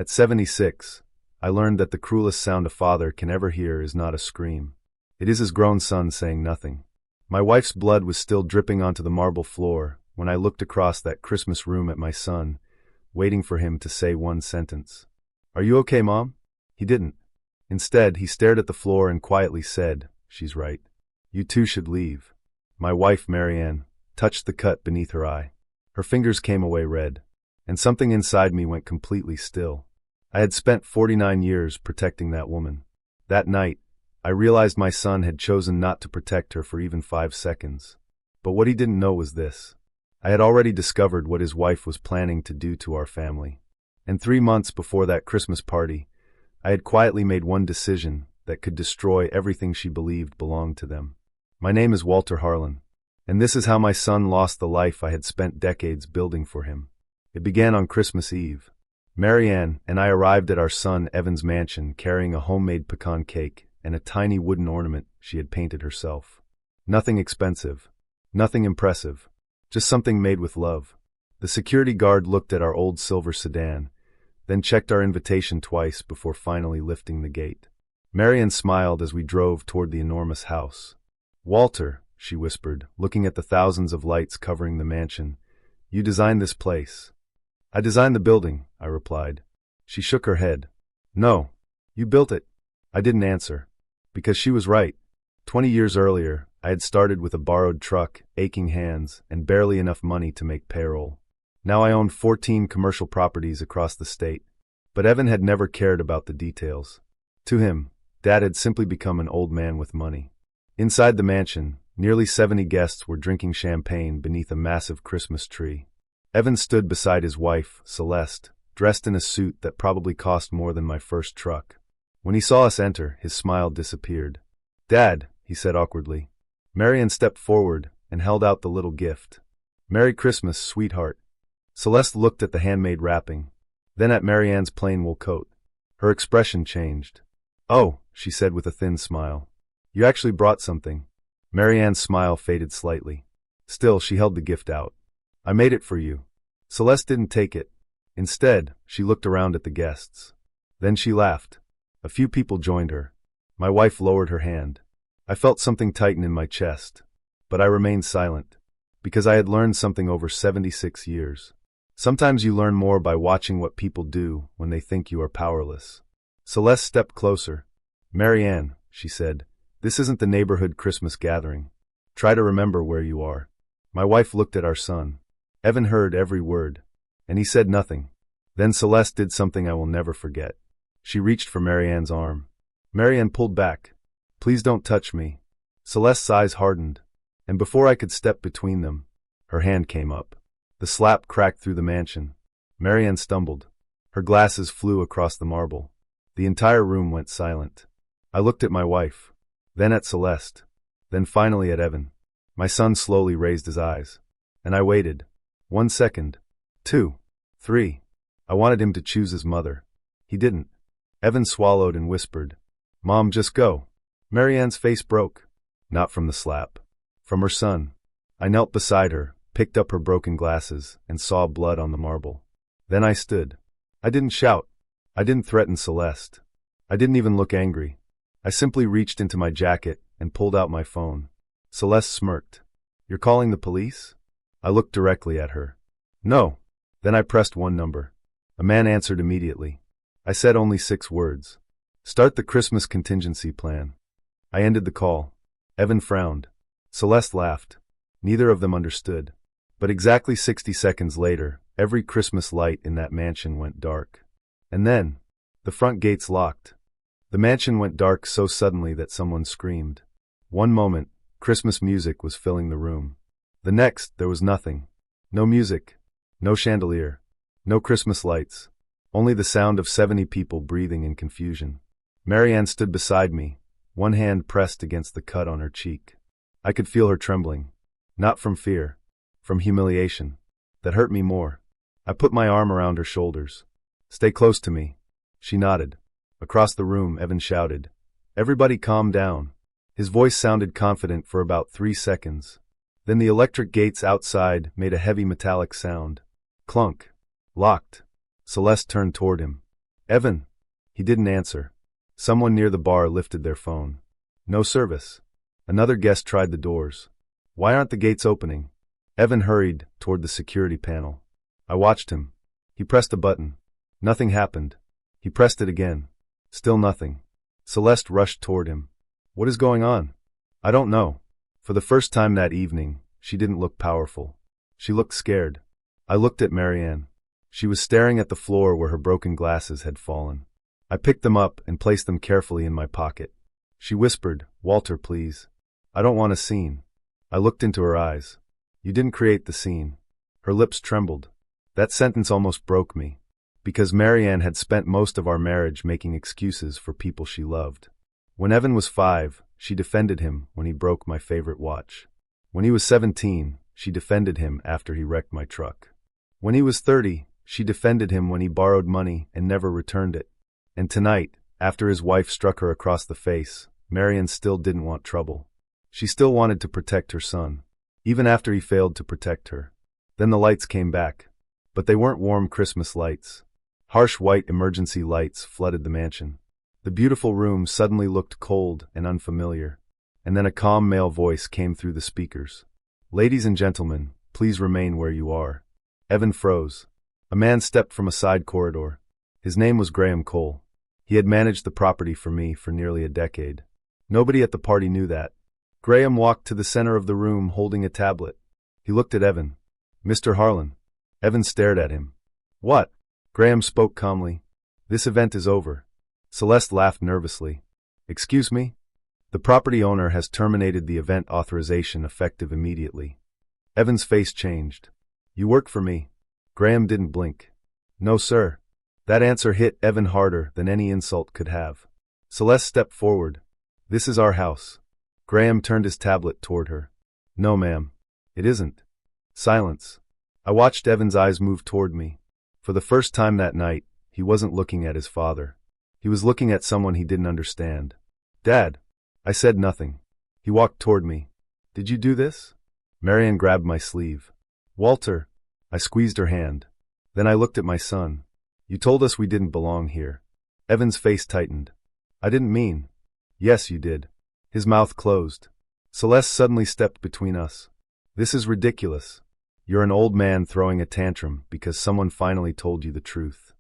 At 76, I learned that the cruelest sound a father can ever hear is not a scream. It is his grown son saying nothing. My wife's blood was still dripping onto the marble floor when I looked across that Christmas room at my son, waiting for him to say one sentence. "Are you okay, Mom?" He didn't. Instead, he stared at the floor and quietly said, "She's right. You two should leave." My wife, Marianne, touched the cut beneath her eye. Her fingers came away red, and something inside me went completely still. I had spent 49 years protecting that woman. That night, I realized my son had chosen not to protect her for even 5 seconds. But what he didn't know was this. I had already discovered what his wife was planning to do to our family. And 3 months before that Christmas party, I had quietly made one decision that could destroy everything she believed belonged to them. My name is Walter Harlan, and this is how my son lost the life I had spent decades building for him. It began on Christmas Eve. Marianne and I arrived at our son Evan's mansion carrying a homemade pecan cake and a tiny wooden ornament she had painted herself. Nothing expensive, nothing impressive, just something made with love. The security guard looked at our old silver sedan, then checked our invitation twice before finally lifting the gate. Marianne smiled as we drove toward the enormous house. "Walter," she whispered, looking at the thousands of lights covering the mansion, "you designed this place." "I designed the building," I replied. She shook her head. "No, you built it." I didn't answer. Because she was right. 20 years earlier, I had started with a borrowed truck, aching hands, and barely enough money to make payroll. Now I owned 14 commercial properties across the state. But Evan had never cared about the details. To him, Dad had simply become an old man with money. Inside the mansion, nearly 70 guests were drinking champagne beneath a massive Christmas tree. Evan stood beside his wife, Celeste, dressed in a suit that probably cost more than my first truck. When he saw us enter, his smile disappeared. "Dad," he said awkwardly. Marianne stepped forward and held out the little gift. "Merry Christmas, sweetheart." Celeste looked at the handmade wrapping, then at Marianne's plain wool coat. Her expression changed. "Oh," she said with a thin smile. "You actually brought something." Marianne's smile faded slightly. Still, she held the gift out. "I made it for you." Celeste didn't take it. Instead, she looked around at the guests. Then she laughed. A few people joined her. My wife lowered her hand. I felt something tighten in my chest, but I remained silent, because I had learned something over 76 years. Sometimes you learn more by watching what people do when they think you are powerless. Celeste stepped closer. "Marianne," she said, "this isn't the neighborhood Christmas gathering. Try to remember where you are." My wife looked at our son. Evan heard every word, and he said nothing. Then Celeste did something I will never forget. She reached for Marianne's arm. Marianne pulled back. "Please don't touch me." Celeste's eyes hardened, and before I could step between them, her hand came up. The slap cracked through the mansion. Marianne stumbled. Her glasses flew across the marble. The entire room went silent. I looked at my wife, then at Celeste, then finally at Evan. My son slowly raised his eyes, and I waited. 1 second. 2. 3. I wanted him to choose his mother. He didn't. Evan swallowed and whispered, "Mom, just go." Marianne's face broke. Not from the slap. From her son. I knelt beside her, picked up her broken glasses, and saw blood on the marble. Then I stood. I didn't shout. I didn't threaten Celeste. I didn't even look angry. I simply reached into my jacket and pulled out my phone. Celeste smirked. "You're calling the police?" I looked directly at her. "No." Then I pressed one number. A man answered immediately. I said only 6 words. "Start the Christmas contingency plan." I ended the call. Evan frowned. Celeste laughed. Neither of them understood. But exactly 60 seconds later, every Christmas light in that mansion went dark. And then, the front gates locked. The mansion went dark so suddenly that someone screamed. One moment, Christmas music was filling the room. The next, there was nothing. No music. No chandelier. No Christmas lights. Only the sound of 70 people breathing in confusion. Marianne stood beside me, one hand pressed against the cut on her cheek. I could feel her trembling. Not from fear. From humiliation. That hurt me more. I put my arm around her shoulders. "Stay close to me." She nodded. Across the room, Evan shouted, "Everybody calm down." His voice sounded confident for about 3 seconds. Then the electric gates outside made a heavy metallic sound. Clunk. Locked. Celeste turned toward him. Evan. He didn't answer. Someone near the bar lifted their phone. No service. Another guest tried the doors. Why aren't the gates opening? Evan hurried toward the security panel. I watched him. He pressed a button. Nothing happened. He pressed it again. Still nothing. Celeste rushed toward him. What is going on? I don't know. For the first time that evening, she didn't look powerful. She looked scared. I looked at Marianne. She was staring at the floor where her broken glasses had fallen. I picked them up and placed them carefully in my pocket. She whispered, Walter, please. I don't want a scene. I looked into her eyes. You didn't create the scene. Her lips trembled. That sentence almost broke me. Because Marianne had spent most of our marriage making excuses for people she loved. When Evan was 5, she defended him when he broke my favorite watch. When he was 17, she defended him after he wrecked my truck. When he was 30, she defended him when he borrowed money and never returned it. And tonight, after his wife struck her across the face, Marianne still didn't want trouble. She still wanted to protect her son, even after he failed to protect her. Then the lights came back. But they weren't warm Christmas lights. Harsh white emergency lights flooded the mansion. The beautiful room suddenly looked cold and unfamiliar. And then a calm male voice came through the speakers. Ladies and gentlemen, please remain where you are. Evan froze. A man stepped from a side corridor. His name was Graham Cole. He had managed the property for me for nearly a decade. Nobody at the party knew that. Graham walked to the center of the room holding a tablet. He looked at Evan. Mr. Harlan. Evan stared at him. What? Graham spoke calmly. This event is over. Celeste laughed nervously. Excuse me? The property owner has terminated the event authorization effective immediately. Evan's face changed. You work for me. Graham didn't blink. No, sir. That answer hit Evan harder than any insult could have. Celeste stepped forward. This is our house. Graham turned his tablet toward her. No, ma'am. It isn't. Silence. I watched Evan's eyes move toward me. For the first time that night, he wasn't looking at his father. He was looking at someone he didn't understand. Dad. I said nothing. He walked toward me. Did you do this? Marianne grabbed my sleeve. Walter. I squeezed her hand. Then I looked at my son. You told us we didn't belong here. Evan's face tightened. I didn't mean. Yes, you did. His mouth closed. Celeste suddenly stepped between us. This is ridiculous. You're an old man throwing a tantrum because someone finally told you the truth.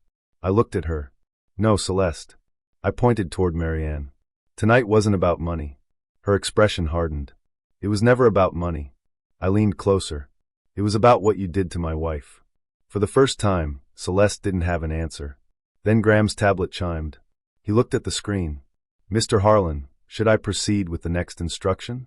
I looked at her. No, Celeste. I pointed toward Marianne. Tonight wasn't about money. Her expression hardened. It was never about money. I leaned closer. It was about what you did to my wife. For the first time, Celeste didn't have an answer. Then Graham's tablet chimed. He looked at the screen. Mr. Harlan, should I proceed with the next instruction?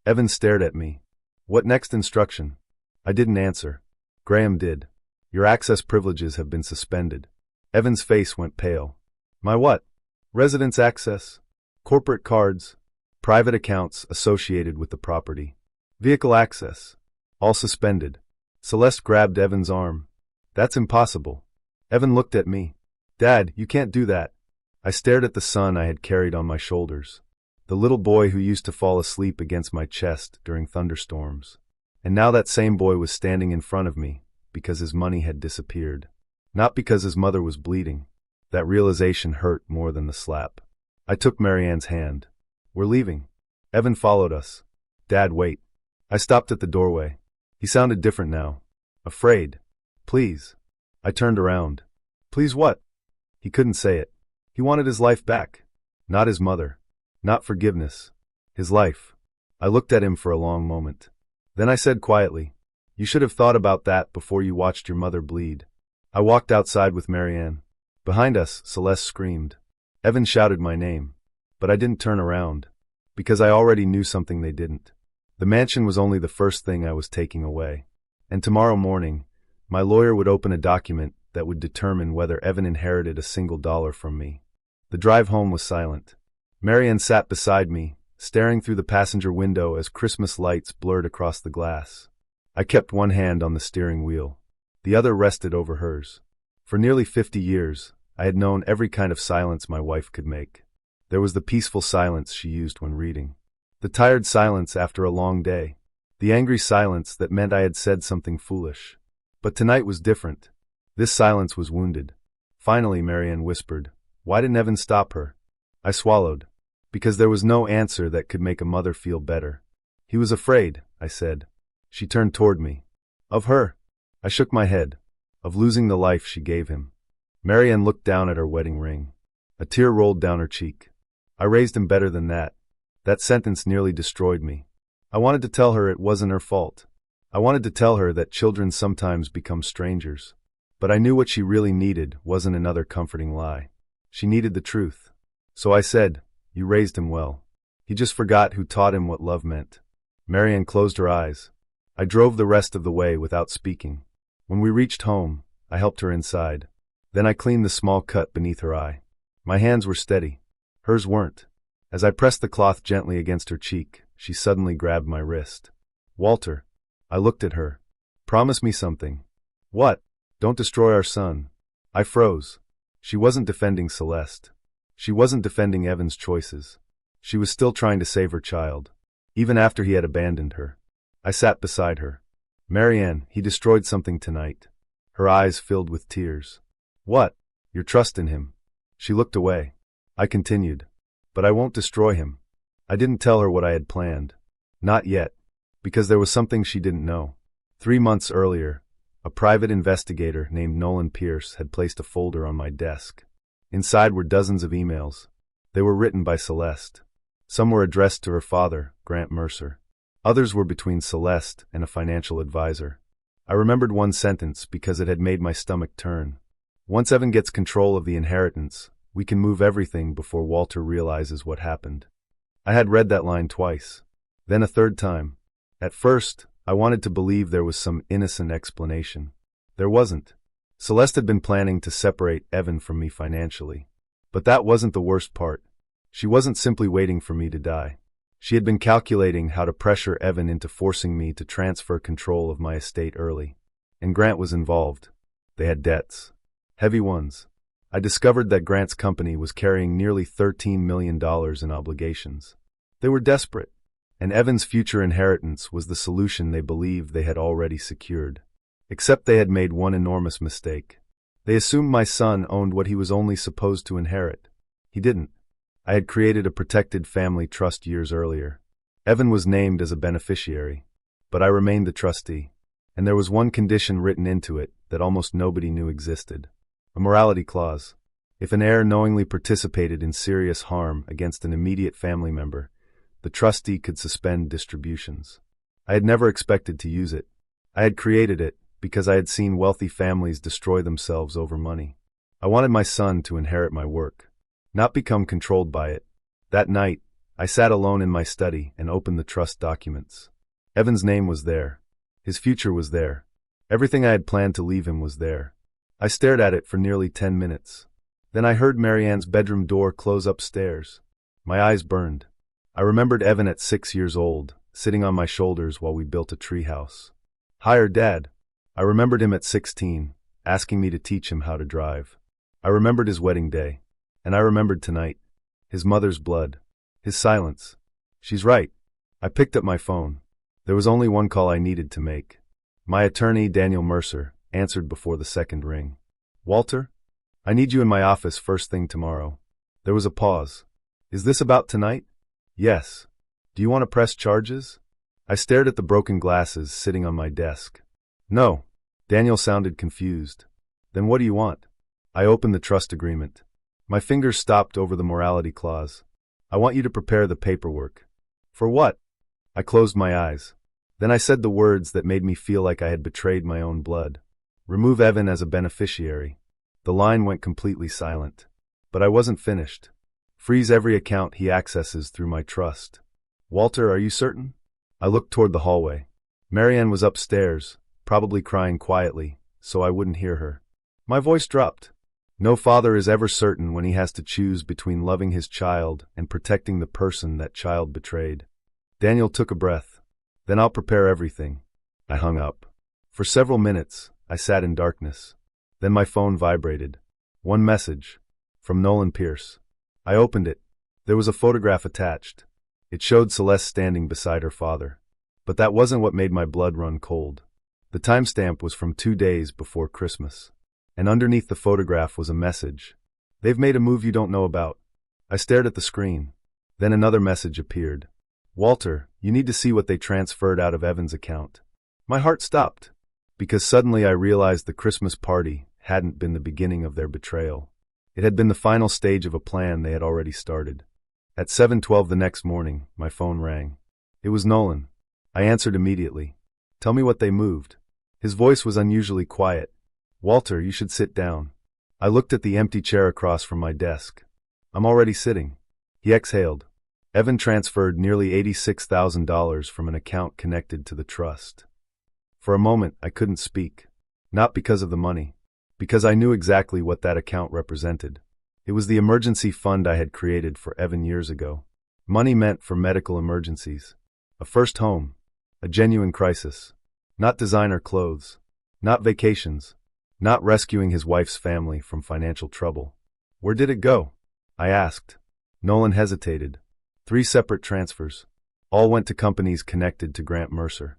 Evan stared at me. What next instruction? I didn't answer. Graham did. Your access privileges have been suspended. Evan's face went pale. My what? Residence access, corporate cards, private accounts associated with the property, vehicle access, all suspended. Celeste grabbed Evan's arm. That's impossible. Evan looked at me. Dad, you can't do that. I stared at the son I had carried on my shoulders. The little boy who used to fall asleep against my chest during thunderstorms. And now that same boy was standing in front of me because his money had disappeared. Not because his mother was bleeding. That realization hurt more than the slap. I took Marianne's hand. We're leaving. Evan followed us. Dad, wait. I stopped at the doorway. He sounded different now. Afraid. Please. I turned around. Please what? He couldn't say it. He wanted his life back. Not his mother. Not forgiveness. His life. I looked at him for a long moment. Then I said quietly, you should have thought about that before you watched your mother bleed. I walked outside with Marianne. Behind us, Celeste screamed. Evan shouted my name. But I didn't turn around. Because I already knew something they didn't. The mansion was only the first thing I was taking away. And tomorrow morning, my lawyer would open a document that would determine whether Evan inherited a single dollar from me. The drive home was silent. Marianne sat beside me, staring through the passenger window as Christmas lights blurred across the glass. I kept one hand on the steering wheel. The other rested over hers. For nearly 50 years, I had known every kind of silence my wife could make. There was the peaceful silence she used when reading. The tired silence after a long day. The angry silence that meant I had said something foolish. But tonight was different. This silence was wounded. Finally, Marianne whispered, "Why didn't Evan stop her?" I swallowed. Because there was no answer that could make a mother feel better. "He was afraid," I said. She turned toward me. "Of her?" I shook my head. "Of losing the life she gave him." Marianne looked down at her wedding ring. A tear rolled down her cheek. "I raised him better than that." That sentence nearly destroyed me. I wanted to tell her it wasn't her fault. I wanted to tell her that children sometimes become strangers. But I knew what she really needed wasn't another comforting lie. She needed the truth. So I said, "You raised him well. He just forgot who taught him what love meant." Marianne closed her eyes. I drove the rest of the way without speaking. When we reached home, I helped her inside. Then I cleaned the small cut beneath her eye. My hands were steady. Hers weren't. As I pressed the cloth gently against her cheek, she suddenly grabbed my wrist. "Walter." I looked at her. "Promise me something." "What?" "Don't destroy our son." I froze. She wasn't defending Celeste. She wasn't defending Evan's choices. She was still trying to save her child, even after he had abandoned her. I sat beside her. "Marianne, he destroyed something tonight." Her eyes filled with tears. "What?" "Your trust in him." She looked away. I continued. "But I won't destroy him." I didn't tell her what I had planned. Not yet. Because there was something she didn't know. 3 months earlier, a private investigator named Nolan Pierce had placed a folder on my desk. Inside were dozens of emails. They were written by Celeste. Some were addressed to her father, Grant Mercer. Others were between Celeste and a financial advisor. I remembered one sentence because it had made my stomach turn. "Once Evan gets control of the inheritance, we can move everything before Walter realizes what happened." I had read that line twice. Then a third time. At first, I wanted to believe there was some innocent explanation. There wasn't. Celeste had been planning to separate Evan from me financially. But that wasn't the worst part. She wasn't simply waiting for me to die. She had been calculating how to pressure Evan into forcing me to transfer control of my estate early. And Grant was involved. They had debts. Heavy ones. I discovered that Grant's company was carrying nearly $13 million in obligations. They were desperate. And Evan's future inheritance was the solution they believed they had already secured. Except they had made one enormous mistake. They assumed my son owned what he was only supposed to inherit. He didn't. I had created a protected family trust years earlier. Evan was named as a beneficiary, but I remained the trustee. And there was one condition written into it that almost nobody knew existed. A morality clause. If an heir knowingly participated in serious harm against an immediate family member, the trustee could suspend distributions. I had never expected to use it. I had created it because I had seen wealthy families destroy themselves over money. I wanted my son to inherit my work, not become controlled by it. That night, I sat alone in my study and opened the trust documents. Evan's name was there. His future was there. Everything I had planned to leave him was there. I stared at it for nearly 10 minutes. Then I heard Marianne's bedroom door close upstairs. My eyes burned. I remembered Evan at 6 years old, sitting on my shoulders while we built a treehouse. "Hire Dad." I remembered him at 16, asking me to teach him how to drive. I remembered his wedding day. And I remembered tonight. His mother's blood. His silence. She's right. I picked up my phone. There was only one call I needed to make. My attorney, Daniel Mercer, answered before the second ring. "Walter? I need you in my office first thing tomorrow." There was a pause. "Is this about tonight?" "Yes." "Do you want to press charges?" I stared at the broken glasses sitting on my desk. "No." Daniel sounded confused. "Then what do you want?" I opened the trust agreement. My fingers stopped over the morality clause. "I want you to prepare the paperwork." "For what?" I closed my eyes. Then I said the words that made me feel like I had betrayed my own blood. "Remove Evan as a beneficiary." The line went completely silent. But I wasn't finished. "Freeze every account he accesses through my trust." "Walter, are you certain?" I looked toward the hallway. Marianne was upstairs, probably crying quietly, so I wouldn't hear her. My voice dropped. No father is ever certain when he has to choose between loving his child and protecting the person that child betrayed. Daniel took a breath. "Then I'll prepare everything." I hung up. For several minutes, I sat in darkness. Then my phone vibrated. One message. From Nolan Pierce. I opened it. There was a photograph attached. It showed Celeste standing beside her father. But that wasn't what made my blood run cold. The timestamp was from 2 days before Christmas. and underneath the photograph was a message. "They've made a move you don't know about." I stared at the screen. Then another message appeared. "Walter, you need to see what they transferred out of Evan's account." My heart stopped, because suddenly I realized the Christmas party hadn't been the beginning of their betrayal. It had been the final stage of a plan they had already started. At 7:12 the next morning, my phone rang. It was Nolan. I answered immediately. "Tell me what they moved." His voice was unusually quiet. "Walter, you should sit down." I looked at the empty chair across from my desk. "I'm already sitting." He exhaled. "Evan transferred nearly $86,000 from an account connected to the trust." For a moment, I couldn't speak. Not because of the money. Because I knew exactly what that account represented. It was the emergency fund I had created for Evan years ago. Money meant for medical emergencies. A first home. A genuine crisis. Not designer clothes. Not vacations. Not rescuing his wife's family from financial trouble. "Where did it go?" I asked. Nolan hesitated. 3 separate transfers. All went to companies connected to Grant Mercer.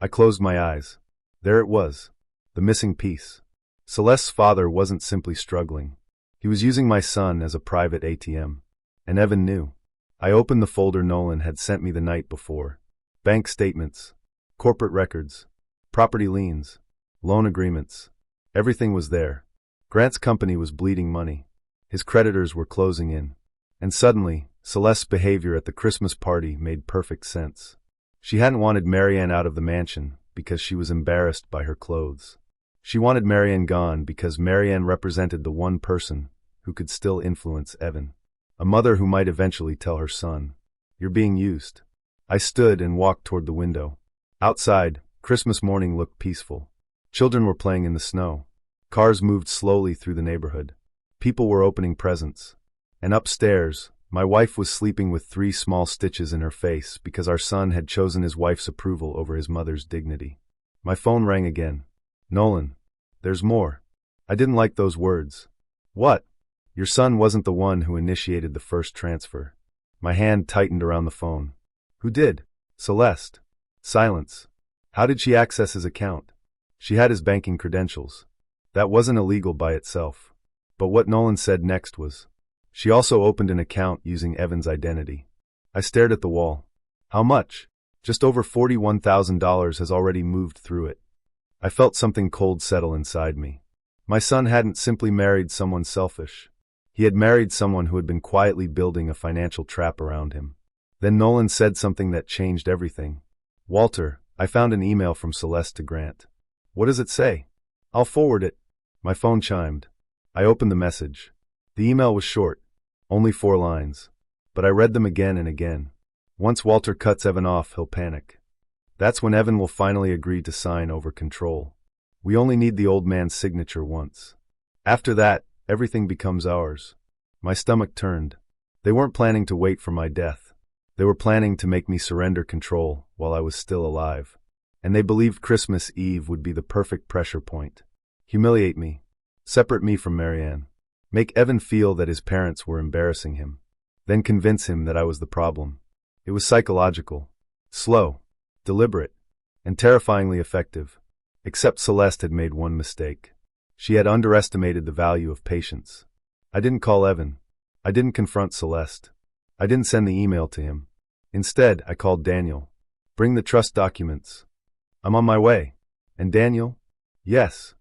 I closed my eyes. There it was. The missing piece. Celeste's father wasn't simply struggling. He was using my son as a private ATM. And Evan knew. I opened the folder Nolan had sent me the night before. Bank statements. Corporate records. Property liens. Loan agreements. Everything was there. Grant's company was bleeding money. His creditors were closing in. And suddenly, Celeste's behavior at the Christmas party made perfect sense. She hadn't wanted Marianne out of the mansion because she was embarrassed by her clothes. She wanted Marianne gone because Marianne represented the one person who could still influence Evan. A mother who might eventually tell her son, "You're being used." I stood and walked toward the window. Outside, Christmas morning looked peaceful. Children were playing in the snow. Cars moved slowly through the neighborhood. People were opening presents. And upstairs, my wife was sleeping with 3 small stitches in her face because our son had chosen his wife's approval over his mother's dignity. My phone rang again. "Nolan, there's more." I didn't like those words. "What?" "Your son wasn't the one who initiated the first transfer." My hand tightened around the phone. "Who did?" "Celeste." Silence. How did she access his account? She had his banking credentials. That wasn't illegal by itself. But what Nolan said next was, she also opened an account using Evan's identity. I stared at the wall. "How much?" "Just over $41,000 has already moved through it." I felt something cold settle inside me. My son hadn't simply married someone selfish. He had married someone who had been quietly building a financial trap around him. Then Nolan said something that changed everything. "Walter, I found an email from Celeste to Grant." "What does it say?" "I'll forward it." My phone chimed. I opened the message. The email was short, only 4 lines. But I read them again and again. "Once Walter cuts Evan off, he'll panic. That's when Evan will finally agree to sign over control. We only need the old man's signature once. After that, everything becomes ours." My stomach turned. They weren't planning to wait for my death. They were planning to make me surrender control while I was still alive. And they believed Christmas Eve would be the perfect pressure point. Humiliate me. Separate me from Marianne. Make Evan feel that his parents were embarrassing him. Then convince him that I was the problem. It was psychological. Slow. Deliberate. And terrifyingly effective. Except Celeste had made one mistake. She had underestimated the value of patience. I didn't call Evan. I didn't confront Celeste. I didn't send the email to him. Instead, I called Daniel. "Bring the trust documents." "I'm on my way." "And Daniel?" "Yes.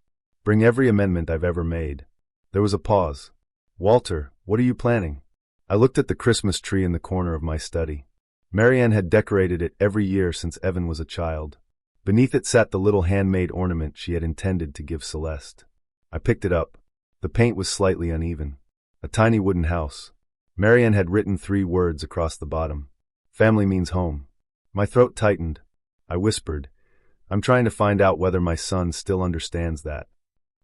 Bring every amendment I've ever made." There was a pause. "Walter, what are you planning?" I looked at the Christmas tree in the corner of my study. Marianne had decorated it every year since Evan was a child. Beneath it sat the little handmade ornament she had intended to give Celeste. I picked it up. The paint was slightly uneven. A tiny wooden house. Marianne had written 3 words across the bottom. "Family means home." My throat tightened. I whispered, "I'm trying to find out whether my son still understands that."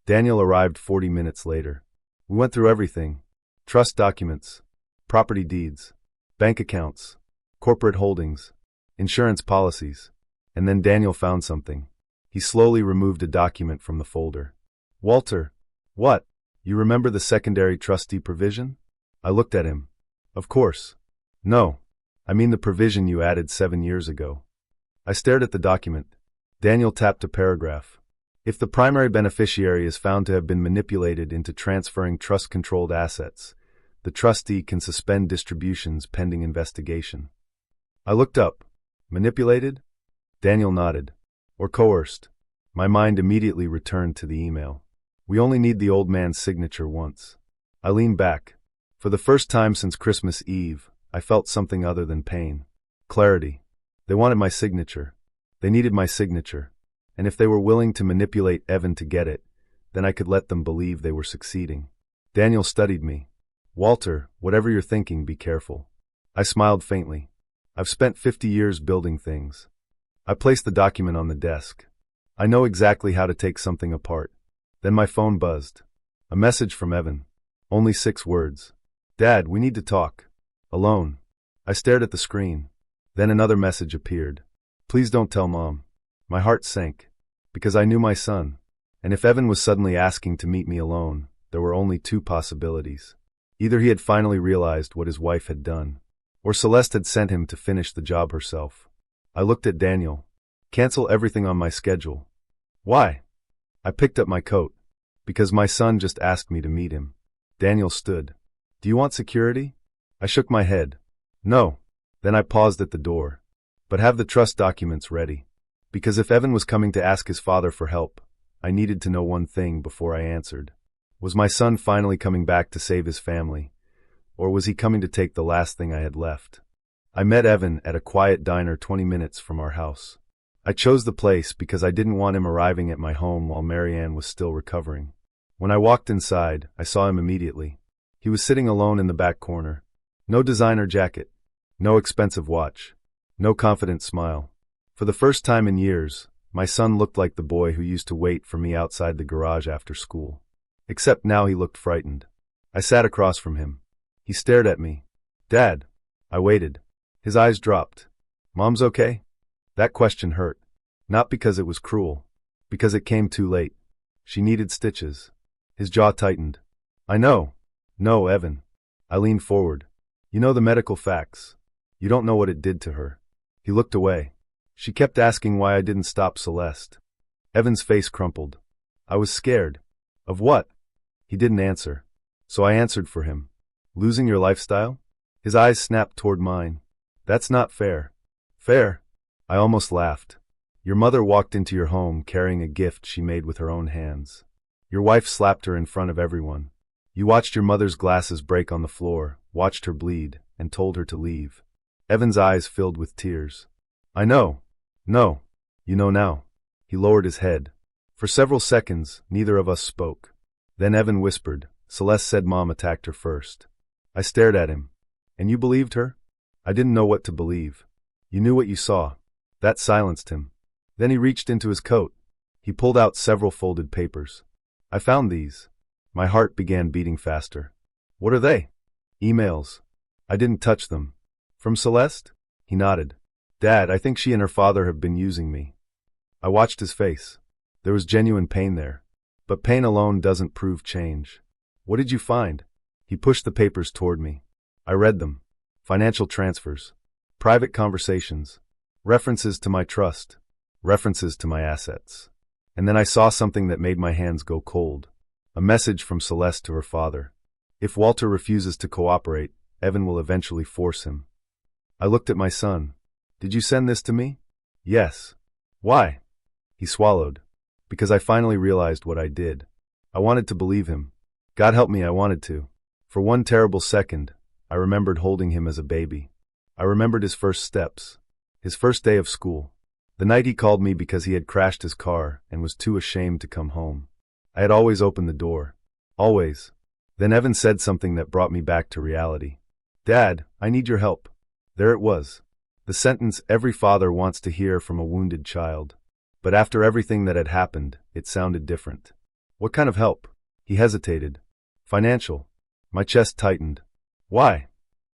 Daniel arrived 40 minutes later. We went through everything. Trust documents, property deeds, bank accounts, corporate holdings, insurance policies. And then Daniel found something. He slowly removed a document from the folder. "Walter." "What? You remember the secondary trustee provision?" I looked at him. "Of course." "No. I mean the provision you added 7 years ago." I stared at the document. Daniel tapped a paragraph. If the primary beneficiary is found to have been manipulated into transferring trust-controlled assets, the trustee can suspend distributions pending investigation. I looked up. Manipulated? Daniel nodded. Or coerced. My mind immediately returned to the email. We only need the old man's signature once. I leaned back. For the first time since Christmas Eve, I felt something other than pain. Clarity. They wanted my signature. They needed my signature. And if they were willing to manipulate Evan to get it, then I could let them believe they were succeeding. Daniel studied me. Walter, whatever you're thinking, be careful. I smiled faintly. I've spent 50 years building things. I placed the document on the desk. I know exactly how to take something apart. Then my phone buzzed. A message from Evan. Only 6 words. Dad, we need to talk. Alone. I stared at the screen. Then another message appeared. Please don't tell Mom. My heart sank. Because I knew my son. And if Evan was suddenly asking to meet me alone, there were only 2 possibilities. Either he had finally realized what his wife had done, or Celeste had sent him to finish the job herself. I looked at Daniel. Cancel everything on my schedule. Why? I picked up my coat. Because my son just asked me to meet him. Daniel stood. Do you want security? I shook my head. No. Then I paused at the door. But have the trust documents ready. Because if Evan was coming to ask his father for help, I needed to know one thing before I answered. Was my son finally coming back to save his family? Or was he coming to take the last thing I had left? I met Evan at a quiet diner 20 minutes from our house. I chose the place because I didn't want him arriving at my home while Marianne was still recovering. When I walked inside, I saw him immediately. He was sitting alone in the back corner. No designer jacket. No expensive watch. No confident smile. For the first time in years, my son looked like the boy who used to wait for me outside the garage after school. Except now he looked frightened. I sat across from him. He stared at me. Dad. I waited. His eyes dropped. Mom's okay? That question hurt. Not because it was cruel. Because it came too late. She needed stitches. His jaw tightened. I know. No, Evan. I leaned forward. You know the medical facts. You don't know what it did to her. He looked away. She kept asking why I didn't stop Celeste. Evan's face crumpled. I was scared. Of what? He didn't answer. So I answered for him. Losing your lifestyle? His eyes snapped toward mine. That's not fair. Fair? I almost laughed. Your mother walked into your home carrying a gift she made with her own hands. Your wife slapped her in front of everyone. You watched your mother's glasses break on the floor, watched her bleed, and told her to leave. Evan's eyes filled with tears. I know. No. You know now. He lowered his head. For several seconds, neither of us spoke. Then Evan whispered, Celeste said Mom attacked her first. I stared at him. And you believed her? I didn't know what to believe. You knew what you saw. That silenced him. Then he reached into his coat. He pulled out several folded papers. I found these. My heart began beating faster. What are they? Emails. I didn't touch them. From Celeste? He nodded. Dad, I think she and her father have been using me. I watched his face. There was genuine pain there. But pain alone doesn't prove change. What did you find? He pushed the papers toward me. I read them. Financial transfers. Private conversations. References to my trust. References to my assets. And then I saw something that made my hands go cold. A message from Celeste to her father. If Walter refuses to cooperate, Evan will eventually force him. I looked at my son. Did you send this to me? Yes. Why? He swallowed. Because I finally realized what I did. I wanted to believe him. God help me, I wanted to. For one terrible second, I remembered holding him as a baby. I remembered his first steps. His first day of school. The night he called me because he had crashed his car and was too ashamed to come home. I had always opened the door. Always. Then Evan said something that brought me back to reality. Dad, I need your help. There it was. The sentence every father wants to hear from a wounded child. But after everything that had happened, it sounded different. What kind of help? He hesitated. Financial. My chest tightened. Why?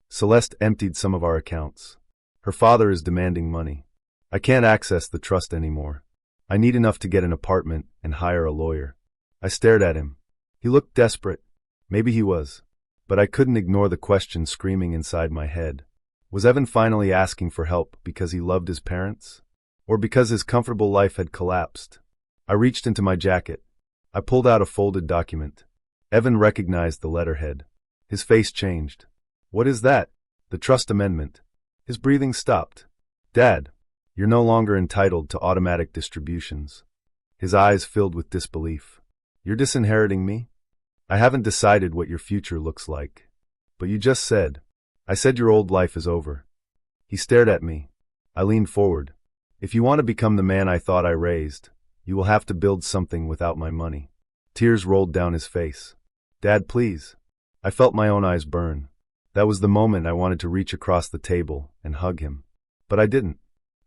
Celeste emptied some of our accounts. Her father is demanding money. I can't access the trust anymore. I need enough to get an apartment and hire a lawyer. I stared at him. He looked desperate. Maybe he was. But I couldn't ignore the question screaming inside my head. Was Evan finally asking for help because he loved his parents? Or because his comfortable life had collapsed? I reached into my jacket. I pulled out a folded document. Evan recognized the letterhead. His face changed. What is that? The trust amendment. His breathing stopped. Dad, you're no longer entitled to automatic distributions. His eyes filled with disbelief. You're disinheriting me? I haven't decided what your future looks like. But you just said. I said your old life is over. He stared at me. I leaned forward. If you want to become the man I thought I raised, you will have to build something without my money. Tears rolled down his face. Dad, please. I felt my own eyes burn. That was the moment I wanted to reach across the table and hug him. But I didn't.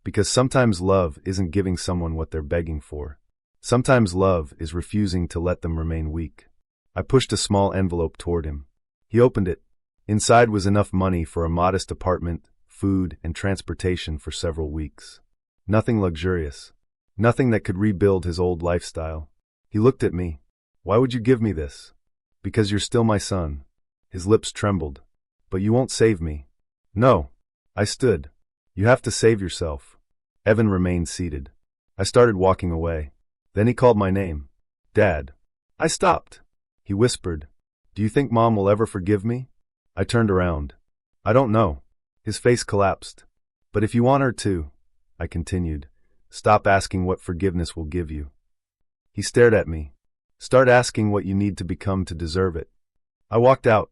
Because sometimes love isn't giving someone what they're begging for. Sometimes love is refusing to let them remain weak. I pushed a small envelope toward him. He opened it. Inside was enough money for a modest apartment, food, and transportation for several weeks. Nothing luxurious. Nothing that could rebuild his old lifestyle. He looked at me. Why would you give me this? Because you're still my son. His lips trembled. But you won't save me. No. I stood. You have to save yourself. Evan remained seated. I started walking away. Then he called my name. Dad. I stopped. He whispered. Do you think Mom will ever forgive me? I turned around. I don't know. His face collapsed. But if you want her to, I continued, stop asking what forgiveness will give you. He stared at me. Start asking what you need to become to deserve it. I walked out.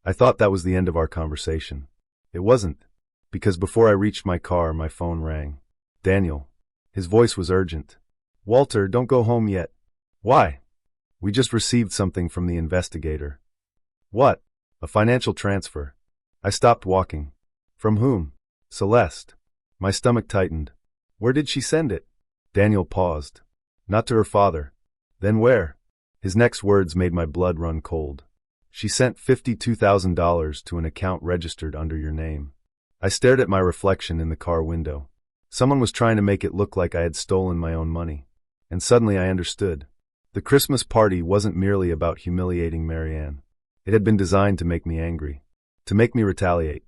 I thought that was the end of our conversation. It wasn't. Because before I reached my car, my phone rang. Daniel. His voice was urgent. Walter, don't go home yet. Why? We just received something from the investigator. What? A financial transfer. I stopped walking. From whom? Celeste. My stomach tightened. Where did she send it? Daniel paused. Not to her father. Then where? His next words made my blood run cold. She sent $52,000 to an account registered under your name. I stared at my reflection in the car window. Someone was trying to make it look like I had stolen my own money. And suddenly I understood. The Christmas party wasn't merely about humiliating Marianne. It had been designed to make me angry. To make me retaliate.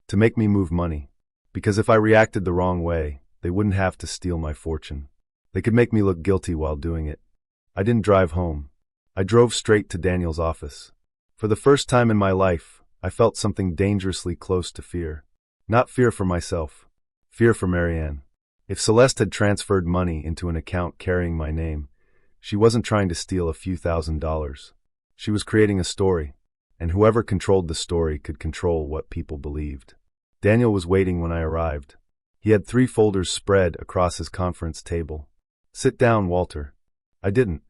To make me move money. Because if I reacted the wrong way, they wouldn't have to steal my fortune. They could make me look guilty while doing it. I didn't drive home. I drove straight to Daniel's office. For the first time in my life, I felt something dangerously close to fear. Not fear for myself. Fear for Marianne. If Celeste had transferred money into an account carrying my name, she wasn't trying to steal a few $1,000s. She was creating a story, and whoever controlled the story could control what people believed. Daniel was waiting when I arrived. He had 3 folders spread across his conference table. Sit down, Walter. I didn't.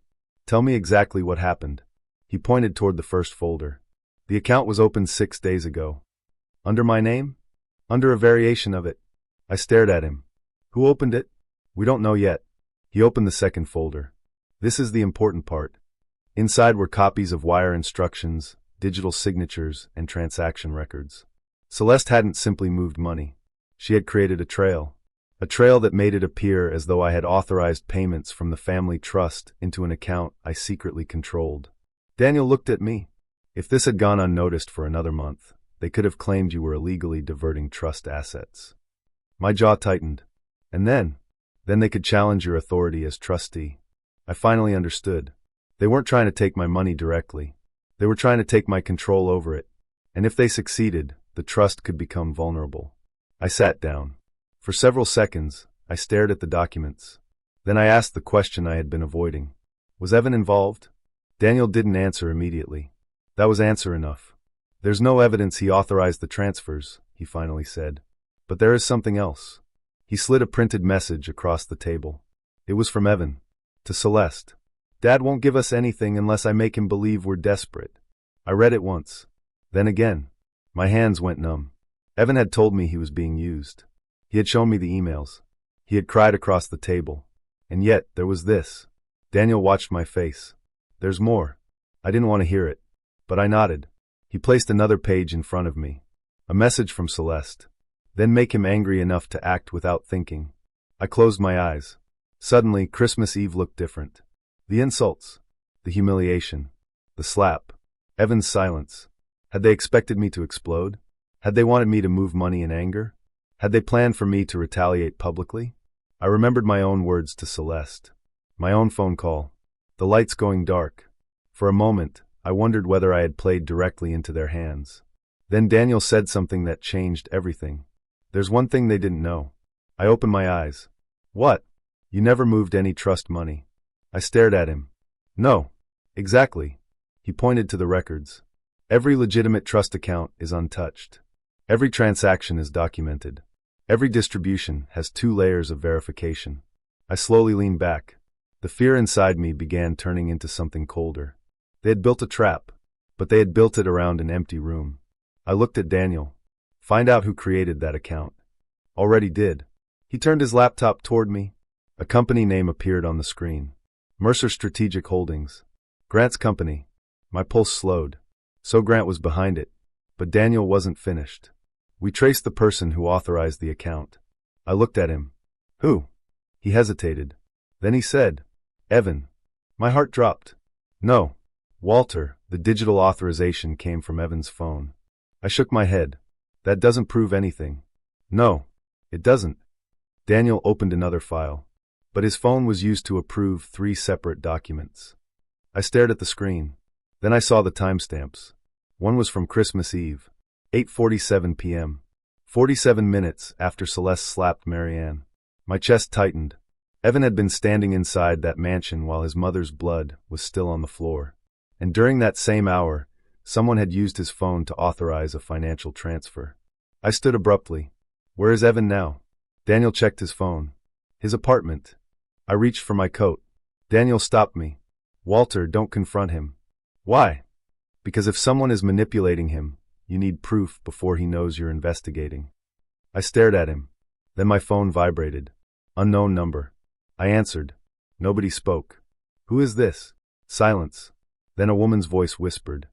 Tell me exactly what happened. He pointed toward the first folder. The account was opened 6 days ago. Under my name? Under a variation of it. I stared at him. Who opened it? We don't know yet. He opened the second folder. This is the important part. Inside were copies of wire instructions, digital signatures, and transaction records. Celeste hadn't simply moved money. She had created a trail that made it appear as though I had authorized payments from the family trust into an account I secretly controlled. Daniel looked at me. If this had gone unnoticed for another month, they could have claimed you were illegally diverting trust assets. My jaw tightened. And then they could challenge your authority as trustee. I finally understood. They weren't trying to take my money directly. They were trying to take my control over it. And if they succeeded, the trust could become vulnerable. I sat down. For several seconds, I stared at the documents. Then I asked the question I had been avoiding. Was Evan involved? Daniel didn't answer immediately. That was answer enough. There's no evidence he authorized the transfers, he finally said. But there is something else. He slid a printed message across the table. It was from Evan. To Celeste. Dad won't give us anything unless I make him believe we're desperate. I read it once. Then again. My hands went numb. Evan had told me he was being used. He had shown me the emails. He had cried across the table. And yet, there was this. Daniel watched my face. There's more. I didn't want to hear it. But I nodded. He placed another page in front of me. A message from Celeste. Then make him angry enough to act without thinking. I closed my eyes. Suddenly, Christmas Eve looked different. The insults. The humiliation. The slap. Evan's silence. Had they expected me to explode? Had they wanted me to move money in anger? Had they planned for me to retaliate publicly? I remembered my own words to Celeste. My own phone call. The lights going dark. For a moment, I wondered whether I had played directly into their hands. Then Daniel said something that changed everything. There's one thing they didn't know. I opened my eyes. What? You never moved any trust money. I stared at him. No. Exactly. He pointed to the records. Every legitimate trust account is untouched. Every transaction is documented. Every distribution has 2 layers of verification. I slowly leaned back. The fear inside me began turning into something colder. They had built a trap, but they had built it around an empty room. I looked at Daniel. Find out who created that account. Already did. He turned his laptop toward me. A company name appeared on the screen. Mercer Strategic Holdings. Grant's company. My pulse slowed. So Grant was behind it. But Daniel wasn't finished. We traced the person who authorized the account. I looked at him. Who? He hesitated. Then he said, Evan. My heart dropped. No. Walter, the digital authorization came from Evan's phone. I shook my head. That doesn't prove anything. No, it doesn't. Daniel opened another file. But his phone was used to approve 3 separate documents. I stared at the screen. Then I saw the timestamps. One was from Christmas Eve, 8:47 p.m., 47 minutes after Celeste slapped Marianne. My chest tightened. Evan had been standing inside that mansion while his mother's blood was still on the floor. And during that same hour, someone had used his phone to authorize a financial transfer. I stood abruptly. Where is Evan now? Daniel checked his phone. His apartment. I reached for my coat. Daniel stopped me. Walter, don't confront him. Why? Because if someone is manipulating him, you need proof before he knows you're investigating. I stared at him. Then my phone vibrated. Unknown number. I answered. Nobody spoke. Who is this? Silence. Then a woman's voice whispered.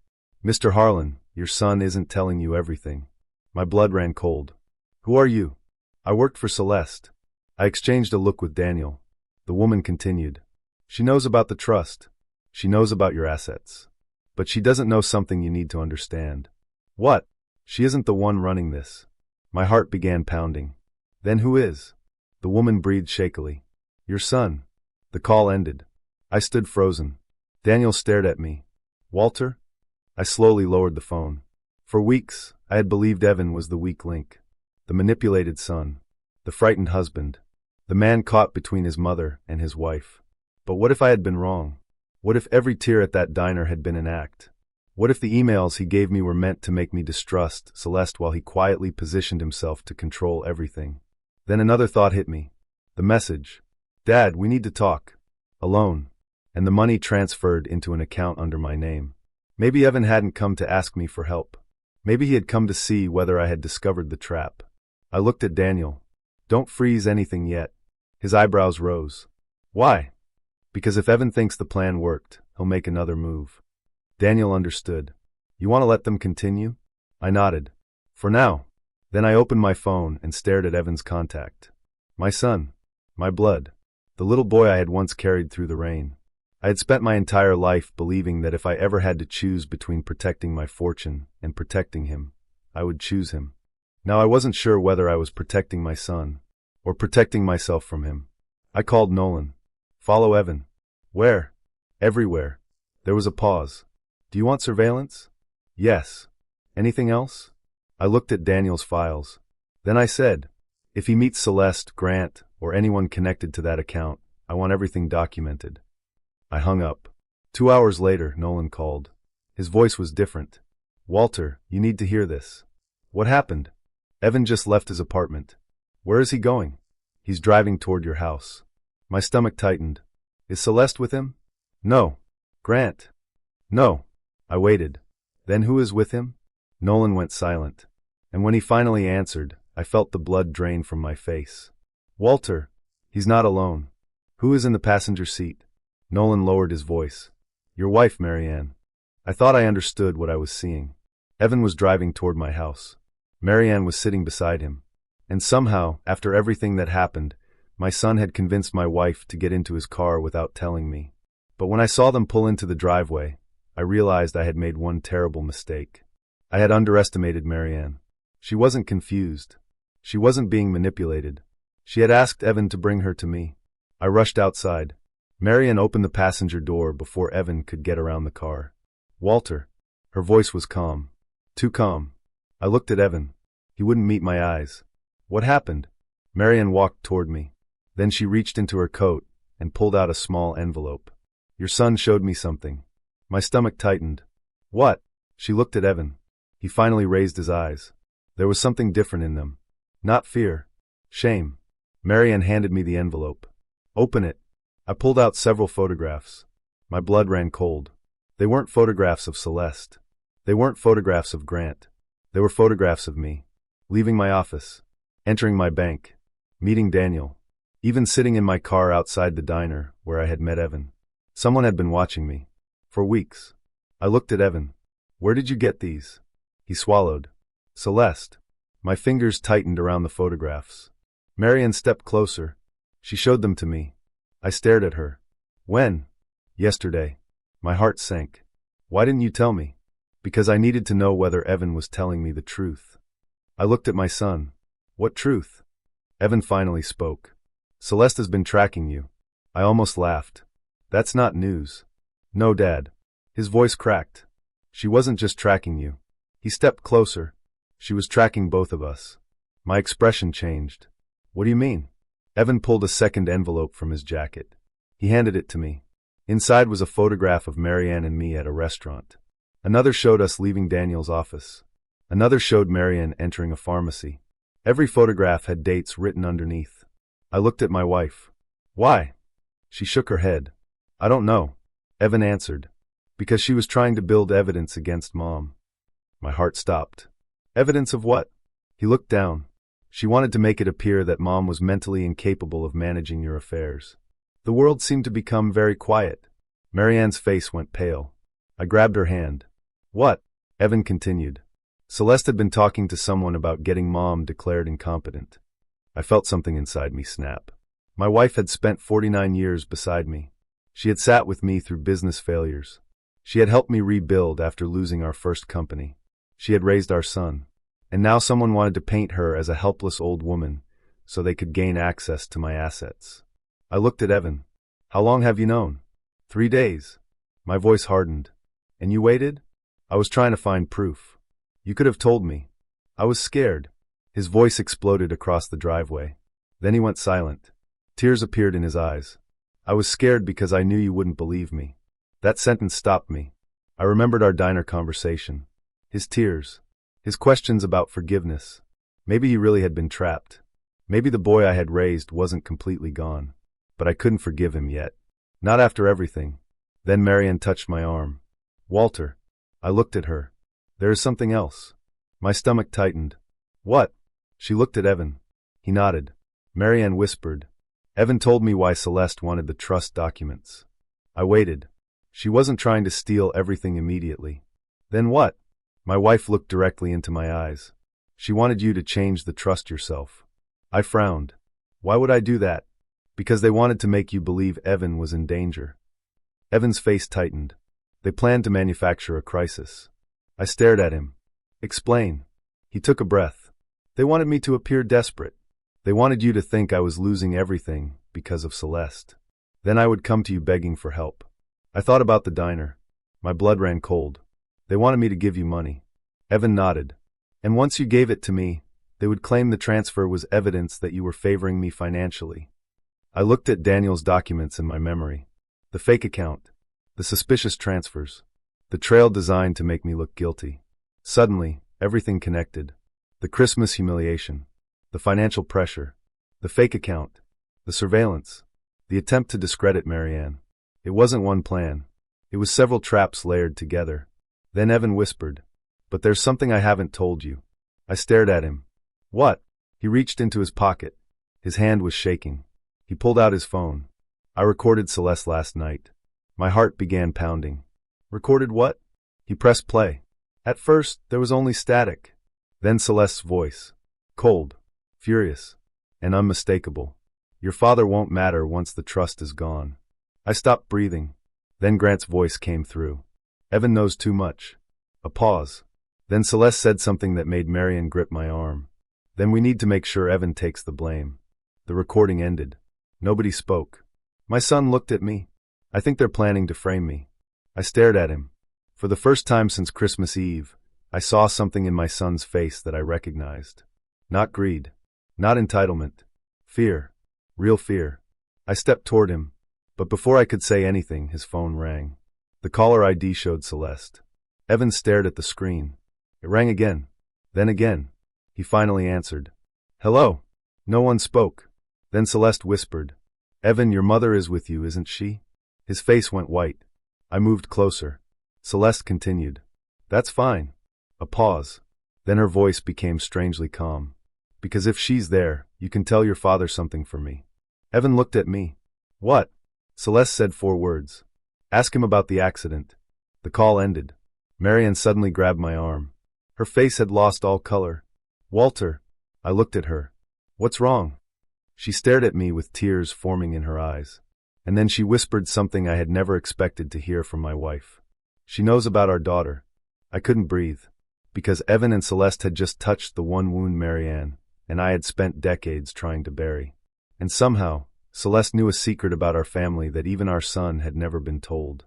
Mr. Harlan, your son isn't telling you everything. My blood ran cold. Who are you? I worked for Celeste. I exchanged a look with Daniel. The woman continued. She knows about the trust. She knows about your assets. But she doesn't know something you need to understand. What? She isn't the one running this. My heart began pounding. Then who is? The woman breathed shakily. Your son. The call ended. I stood frozen. Daniel stared at me. Walter? I slowly lowered the phone. For weeks, I had believed Evan was the weak link. The manipulated son. The frightened husband. The man caught between his mother and his wife. But what if I had been wrong? What if every tear at that diner had been an act? What if the emails he gave me were meant to make me distrust Celeste while he quietly positioned himself to control everything? Then another thought hit me. The message. Dad, we need to talk. Alone. And the money transferred into an account under my name. Maybe Evan hadn't come to ask me for help. Maybe he had come to see whether I had discovered the trap. I looked at Daniel. Don't freeze anything yet. His eyebrows rose. Why? Because if Evan thinks the plan worked, he'll make another move. Daniel understood. You want to let them continue? I nodded. For now. Then I opened my phone and stared at Evan's contact. My son. My blood. The little boy I had once carried through the rain. I had spent my entire life believing that if I ever had to choose between protecting my fortune and protecting him, I would choose him. Now I wasn't sure whether I was protecting my son or protecting myself from him. I called Nolan. Follow Evan. Where? Everywhere. There was a pause. Do you want surveillance? Yes. Anything else? I looked at Daniel's files. Then I said, if he meets Celeste, Grant, or anyone connected to that account, I want everything documented. I hung up. 2 hours later, Nolan called. His voice was different. Walter, you need to hear this. What happened? Evan just left his apartment. Where is he going? He's driving toward your house. My stomach tightened. Is Celeste with him? No. Grant? No. I waited. Then who is with him? Nolan went silent. And when he finally answered, I felt the blood drain from my face. Walter. He's not alone. Who is in the passenger seat? Nolan lowered his voice. Your wife, Marianne. I thought I understood what I was seeing. Evan was driving toward my house. Marianne was sitting beside him. And somehow, after everything that happened, my son had convinced my wife to get into his car without telling me. But when I saw them pull into the driveway, I realized I had made one terrible mistake. I had underestimated Marianne. She wasn't confused. She wasn't being manipulated. She had asked Evan to bring her to me. I rushed outside. Marianne opened the passenger door before Evan could get around the car. Walter. Her voice was calm. Too calm. I looked at Evan. He wouldn't meet my eyes. What happened? Marianne walked toward me. Then she reached into her coat and pulled out a small envelope. Your son showed me something. My stomach tightened. What? She looked at Evan. He finally raised his eyes. There was something different in them. Not fear. Shame. Marianne handed me the envelope. Open it. I pulled out several photographs. My blood ran cold. They weren't photographs of Celeste. They weren't photographs of Grant. They were photographs of me. Leaving my office. Entering my bank. Meeting Daniel. Even sitting in my car outside the diner where I had met Evan. Someone had been watching me. For weeks. I looked at Evan. Where did you get these? He swallowed. Celeste. My fingers tightened around the photographs. Marianne stepped closer. She showed them to me. I stared at her. When? Yesterday. My heart sank. Why didn't you tell me? Because I needed to know whether Evan was telling me the truth. I looked at my son. What truth? Evan finally spoke. Celeste has been tracking you. I almost laughed. That's not news. No, Dad. His voice cracked. She wasn't just tracking you. He stepped closer. She was tracking both of us. My expression changed. What do you mean? Evan pulled a second envelope from his jacket. He handed it to me. Inside was a photograph of Marianne and me at a restaurant. Another showed us leaving Daniel's office. Another showed Marianne entering a pharmacy. Every photograph had dates written underneath. I looked at my wife. Why? She shook her head. I don't know. Evan answered. Because she was trying to build evidence against Mom. My heart stopped. Evidence of what? He looked down. She wanted to make it appear that Mom was mentally incapable of managing your affairs. The world seemed to become very quiet. Marianne's face went pale. I grabbed her hand. What? Evan continued. Celeste had been talking to someone about getting Mom declared incompetent. I felt something inside me snap. My wife had spent 49 years beside me. She had sat with me through business failures. She had helped me rebuild after losing our first company. She had raised our son. And now someone wanted to paint her as a helpless old woman so they could gain access to my assets. I looked at Evan. How long have you known? 3 days. My voice hardened. And you waited? I was trying to find proof. You could have told me. I was scared. His voice exploded across the driveway. Then he went silent. Tears appeared in his eyes. I was scared because I knew you wouldn't believe me. That sentence stopped me. I remembered our diner conversation. His tears. His questions about forgiveness. Maybe he really had been trapped. Maybe the boy I had raised wasn't completely gone. But I couldn't forgive him yet. Not after everything. Then Marianne touched my arm. Walter. I looked at her. There is something else. My stomach tightened. What? She looked at Evan. He nodded. Marianne whispered. Evan told me why Celeste wanted the trust documents. I waited. She wasn't trying to steal everything immediately. Then what? My wife looked directly into my eyes. She wanted you to change the trust yourself. I frowned. Why would I do that? Because they wanted to make you believe Evan was in danger. Evan's face tightened. They planned to manufacture a crisis. I stared at him. Explain. He took a breath. They wanted me to appear desperate. They wanted you to think I was losing everything because of Celeste. Then I would come to you begging for help. I thought about the diner. My blood ran cold. They wanted me to give you money. Evan nodded. And once you gave it to me, they would claim the transfer was evidence that you were favoring me financially. I looked at Daniel's documents in my memory. The fake account. The suspicious transfers. The trail designed to make me look guilty. Suddenly, everything connected. The Christmas humiliation. The financial pressure. The fake account. The surveillance. The attempt to discredit Marianne. It wasn't one plan. It was several traps layered together. Then Evan whispered, "But there's something I haven't told you." I stared at him. What? He reached into his pocket. His hand was shaking. He pulled out his phone. I recorded Celeste last night. My heart began pounding. Recorded what? He pressed play. At first, there was only static. Then Celeste's voice. Cold, furious, and unmistakable. Your father won't matter once the trust is gone. I stopped breathing. Then Grant's voice came through. Evan knows too much. A pause. Then Celeste said something that made Marianne grip my arm. Then we need to make sure Evan takes the blame. The recording ended. Nobody spoke. My son looked at me. I think they're planning to frame me. I stared at him. For the first time since Christmas Eve, I saw something in my son's face that I recognized. Not greed. Not entitlement. Fear. Real fear. I stepped toward him, but before I could say anything, his phone rang. The caller ID showed Celeste. Evan stared at the screen. It rang again. Then again. He finally answered. Hello. No one spoke. Then Celeste whispered. Evan, your mother is with you, isn't she? His face went white. I moved closer. Celeste continued. That's fine. A pause. Then her voice became strangely calm. Because if she's there, you can tell your father something for me. Evan looked at me. What? Celeste said 4 words. Ask him about the accident. The call ended. Marianne suddenly grabbed my arm. Her face had lost all color. Walter. I looked at her. What's wrong? She stared at me with tears forming in her eyes. And then she whispered something I had never expected to hear from my wife. She knows about our daughter. I couldn't breathe. Because Evan and Celeste had just touched the one wound Marianne, and I had spent decades trying to bury. And somehow, Celeste knew a secret about our family that even our son had never been told.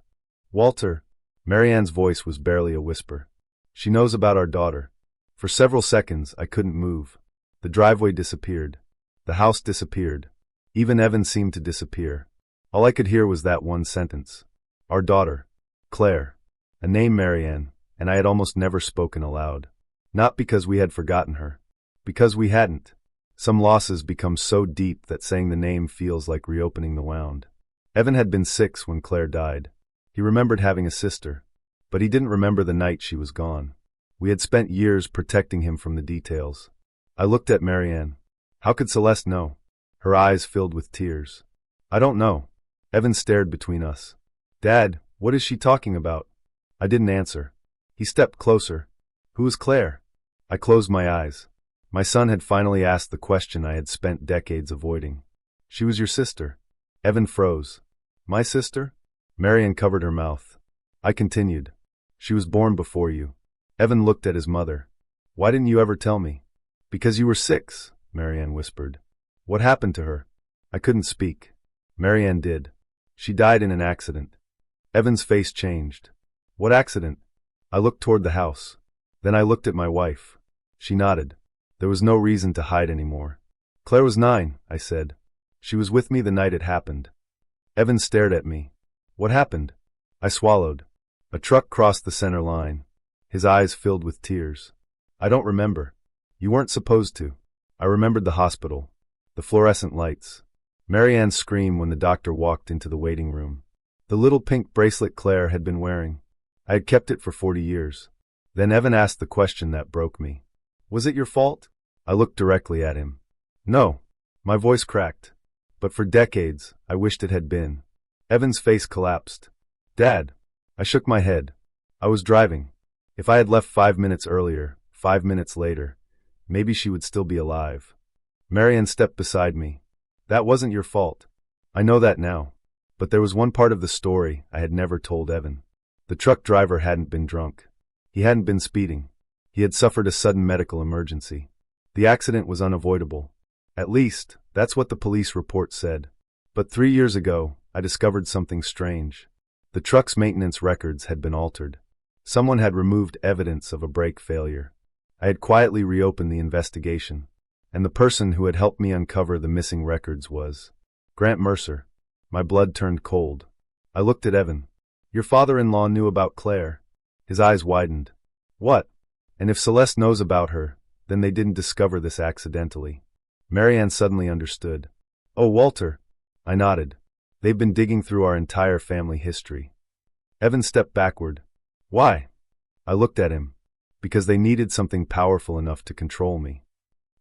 Walter. Marianne's voice was barely a whisper. She knows about our daughter. For several seconds, I couldn't move. The driveway disappeared. The house disappeared. Even Evan seemed to disappear. All I could hear was that one sentence. Our daughter. Claire. A name Marianne, and I had almost never spoken aloud. Not because we had forgotten her. Because we hadn't. Some losses become so deep that saying the name feels like reopening the wound. Evan had been 6 when Claire died. He remembered having a sister, but he didn't remember the night she was gone. We had spent years protecting him from the details. I looked at Marianne. How could Celeste know? Her eyes filled with tears. I don't know. Evan stared between us. Dad, what is she talking about? I didn't answer. He stepped closer. Who is Claire? I closed my eyes. My son had finally asked the question I had spent decades avoiding. She was your sister. Evan froze. My sister? Marianne covered her mouth. I continued. She was born before you. Evan looked at his mother. Why didn't you ever tell me? Because you were 6, Marianne whispered. What happened to her? I couldn't speak. Marianne did. She died in an accident. Evan's face changed. What accident? I looked toward the house. Then I looked at my wife. She nodded. There was no reason to hide anymore. Claire was 9, I said. She was with me the night it happened. Evan stared at me. What happened? I swallowed. A truck crossed the center line. His eyes filled with tears. I don't remember. You weren't supposed to. I remembered the hospital. The fluorescent lights. Marianne's scream when the doctor walked into the waiting room. The little pink bracelet Claire had been wearing. I had kept it for 40 years. Then Evan asked the question that broke me. Was it your fault? I looked directly at him. No. My voice cracked. But for decades, I wished it had been. Evan's face collapsed. Dad. I shook my head. I was driving. If I had left 5 minutes earlier, 5 minutes later, maybe she would still be alive. Marianne stepped beside me. That wasn't your fault. I know that now. But there was one part of the story I had never told Evan. The truck driver hadn't been drunk. He hadn't been speeding. He had suffered a sudden medical emergency. The accident was unavoidable. At least, that's what the police report said. But 3 years ago, I discovered something strange. The truck's maintenance records had been altered. Someone had removed evidence of a brake failure. I had quietly reopened the investigation, and the person who had helped me uncover the missing records was Grant Mercer. My blood turned cold. I looked at Evan. Your father-in-law knew about Claire. His eyes widened. What? And if Celeste knows about her, then they didn't discover this accidentally. Marianne suddenly understood. Oh, Walter. I nodded. They've been digging through our entire family history. Evan stepped backward. Why? I looked at him. Because they needed something powerful enough to control me.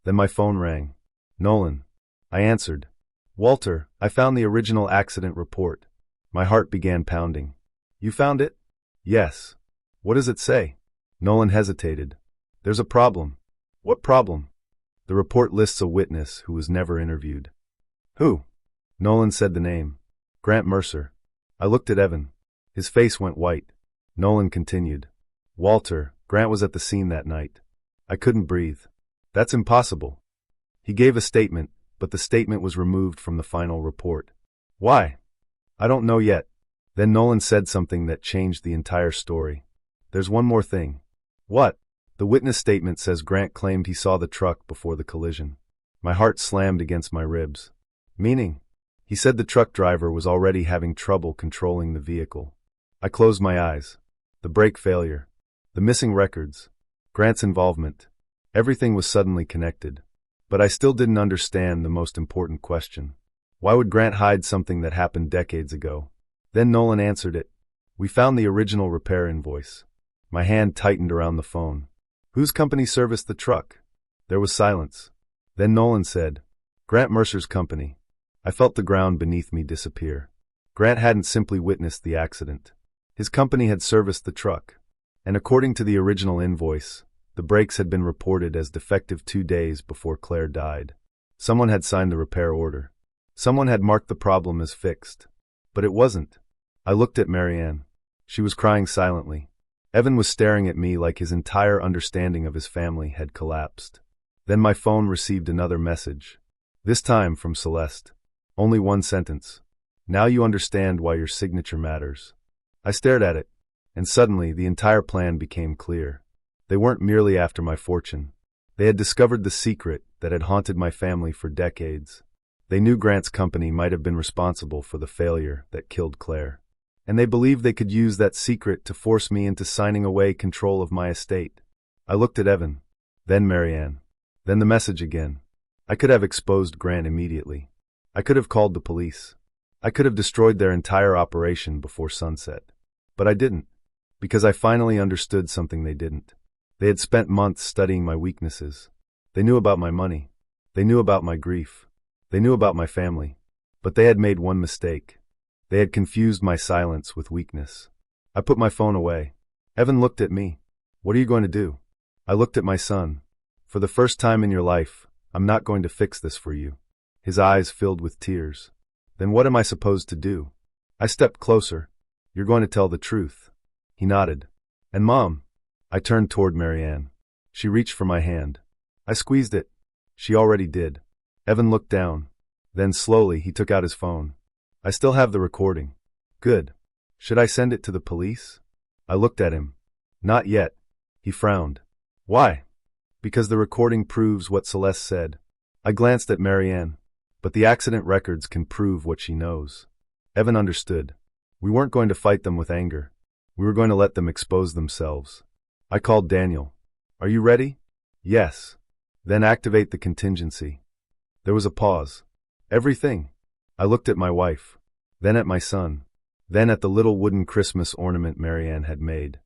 Then my phone rang. Nolan. I answered. Walter, I found the original accident report. My heart began pounding. You found it? Yes. What does it say? Nolan hesitated. There's a problem. What problem? The report lists a witness who was never interviewed. Who? Nolan said the name. Grant Mercer. I looked at Evan. His face went white. Nolan continued. Walter, Grant was at the scene that night. I couldn't breathe. That's impossible. He gave a statement, but the statement was removed from the final report. Why? I don't know yet. Then Nolan said something that changed the entire story. There's one more thing. What? The witness statement says Grant claimed he saw the truck before the collision. My heart slammed against my ribs. Meaning? He said the truck driver was already having trouble controlling the vehicle. I closed my eyes. The brake failure. The missing records. Grant's involvement. Everything was suddenly connected. But I still didn't understand the most important question. Why would Grant hide something that happened decades ago? Then Nolan answered it. We found the original repair invoice. My hand tightened around the phone. Whose company serviced the truck? There was silence. Then Nolan said, Grant Mercer's company. I felt the ground beneath me disappear. Grant hadn't simply witnessed the accident. His company had serviced the truck. And according to the original invoice, the brakes had been reported as defective 2 days before Claire died. Someone had signed the repair order. Someone had marked the problem as fixed. But it wasn't. I looked at Marianne. She was crying silently. Evan was staring at me like his entire understanding of his family had collapsed. Then my phone received another message. This time from Celeste. Only one sentence. Now you understand why your signature matters. I stared at it, and suddenly the entire plan became clear. They weren't merely after my fortune. They had discovered the secret that had haunted my family for decades. They knew Grant's company might have been responsible for the failure that killed Claire. And they believed they could use that secret to force me into signing away control of my estate. I looked at Evan, then Marianne, then the message again. I could have exposed Grant immediately. I could have called the police. I could have destroyed their entire operation before sunset. But I didn't, because I finally understood something they didn't. They had spent months studying my weaknesses. They knew about my money. They knew about my grief. They knew about my family. But they had made one mistake. They had confused my silence with weakness. I put my phone away. Evan looked at me. What are you going to do? I looked at my son. For the first time in your life, I'm not going to fix this for you. His eyes filled with tears. Then what am I supposed to do? I stepped closer. You're going to tell the truth. He nodded. And Mom? I turned toward Marianne. She reached for my hand. I squeezed it. She already did. Evan looked down. Then slowly he took out his phone. I still have the recording. Good. Should I send it to the police? I looked at him. Not yet. He frowned. Why? Because the recording proves what Celeste said. I glanced at Marianne. But the accident records can prove what she knows. Evan understood. We weren't going to fight them with anger. We were going to let them expose themselves. I called Daniel. Are you ready? Yes. Then activate the contingency. There was a pause. Everything. I looked at my wife. Then at my son. Then at the little wooden Christmas ornament Marianne had made.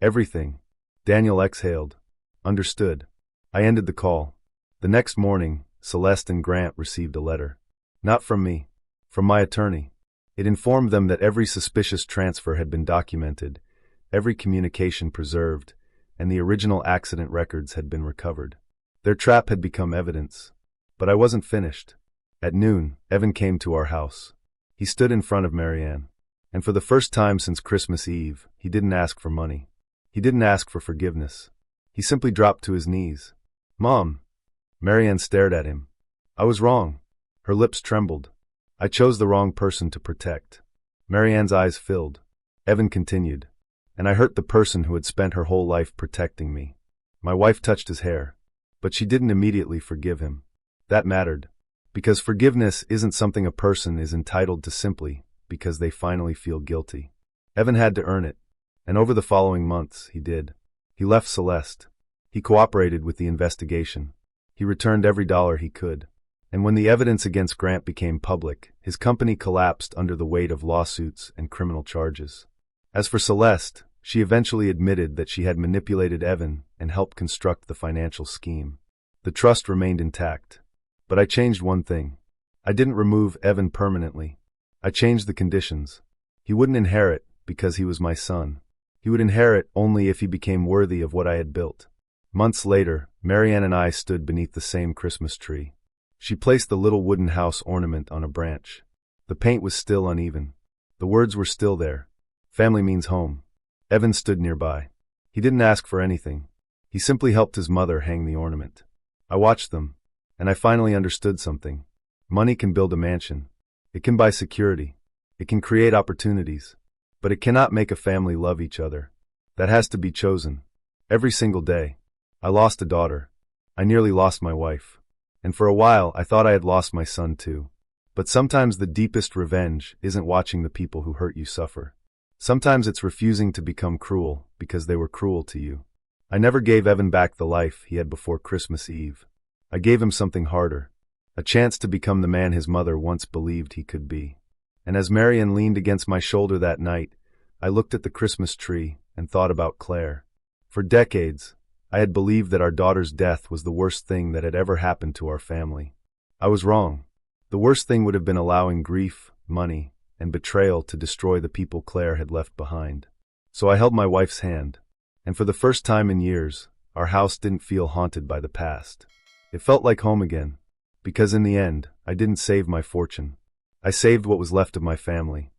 Everything. Daniel exhaled. Understood. I ended the call. The next morning, Celeste and Grant received a letter. Not from me. From my attorney. It informed them that every suspicious transfer had been documented, every communication preserved, and the original accident records had been recovered. Their trap had become evidence. But I wasn't finished. At noon, Evan came to our house. He stood in front of Marianne. And for the first time since Christmas Eve, he didn't ask for money. He didn't ask for forgiveness. He simply dropped to his knees. Mom. Marianne stared at him. I was wrong. Her lips trembled. I chose the wrong person to protect. Marianne's eyes filled. Evan continued. And I hurt the person who had spent her whole life protecting me. My wife touched his hair. But she didn't immediately forgive him. That mattered. Because forgiveness isn't something a person is entitled to simply because they finally feel guilty. Evan had to earn it. And over the following months, he did. He left Celeste. He cooperated with the investigation. He returned every dollar he could. And when the evidence against Grant became public, his company collapsed under the weight of lawsuits and criminal charges. As for Celeste, she eventually admitted that she had manipulated Evan and helped construct the financial scheme. The trust remained intact. But I changed one thing. I didn't remove Evan permanently. I changed the conditions. He wouldn't inherit because he was my son. He would inherit only if he became worthy of what I had built. Months later, Marianne and I stood beneath the same Christmas tree. She placed the little wooden house ornament on a branch. The paint was still uneven. The words were still there. Family means home. Evan stood nearby. He didn't ask for anything. He simply helped his mother hang the ornament. I watched them, and I finally understood something. Money can build a mansion. It can buy security. It can create opportunities. But it cannot make a family love each other. That has to be chosen. Every single day. I lost a daughter. I nearly lost my wife. And for a while, I thought I had lost my son too. But sometimes the deepest revenge isn't watching the people who hurt you suffer. Sometimes it's refusing to become cruel because they were cruel to you. I never gave Evan back the life he had before Christmas Eve. I gave him something harder. A chance to become the man his mother once believed he could be. And as Marian leaned against my shoulder that night, I looked at the Christmas tree and thought about Claire. For decades, I had believed that our daughter's death was the worst thing that had ever happened to our family. I was wrong. The worst thing would have been allowing grief, money, and betrayal to destroy the people Claire had left behind. So I held my wife's hand, and for the first time in years, our house didn't feel haunted by the past. It felt like home again, because in the end, I didn't save my fortune. I saved what was left of my family.